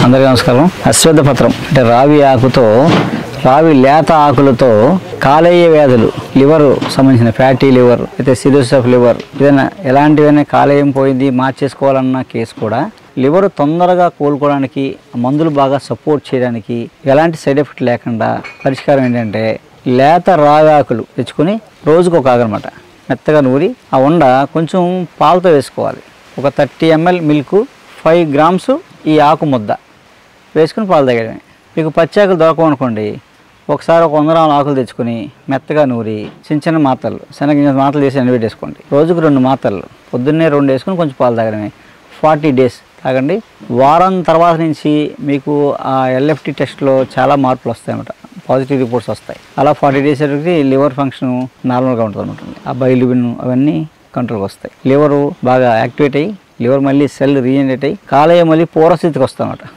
అందరికీ నమస్కారం. అశ్వత్థ పత్రం అంటే రావి ఆకుతో, రావి లేత ఆకులతో కాలేయ వ్యాధులు, లివర్ సంబంధించిన ఫ్యాటీ లివర్ అయితే సిరోసిస్ ఆఫ్ లివర్, ఏదైనా ఎలాంటివైనా కాలేయం పోయింది మార్చేసుకోవాలన్న కేసు కూడా లివర్ తొందరగా కోలుకోవడానికి, మందులు బాగా సపోర్ట్ చేయడానికి, ఎలాంటి సైడ్ ఎఫెక్ట్ లేకుండా పరిష్కారం ఏంటంటే లేత రావి ఆకులు తెచ్చుకొని రోజుకు ఒక ఆగనమాట మెత్తగా నూరి ఆ ఉండ కొంచెం పాలతో వేసుకోవాలి. ఒక 30 ml మిల్క్, 5 grams ఈ ఆకు ముద్ద వేసుకుని పాలు తాగడమే. మీకు పచ్చి ఆకులు దొరకమనుకోండి, ఒకసారి ఒక 100 గ్రాముల ఆకులు తెచ్చుకొని మెత్తగా నూరి చిన్న మాత్రలు, శనగ మాత్రలు చేసి ఎండబెట్టేసుకోండి. రోజుకు 2 మాత్రలు, పొద్దున్నే 2 వేసుకుని కొంచెం పాలు తాగడమే. 40 days తాగండి. వారం తర్వాత నుంచి మీకు ఆ ఎల్ఎఫ్టీ టెస్ట్లో చాలా మార్పులు వస్తాయన్నమాట, పాజిటివ్ రిపోర్ట్స్ వస్తాయి. అలా 40 days వరకు లివర్ ఫంక్షన్ నార్మల్గా ఉంటుంది. ఆ బైలిబిన్ అవన్నీ కంట్రోల్కి వస్తాయి. లివరు బాగా యాక్టివేట్ అయ్యి, లివర్ మళ్ళీ సెల్ రీజనరేట్ అయ్యి కాలేయం మళ్ళీ పూర్వస్థితికి వస్తాయన్నమాట.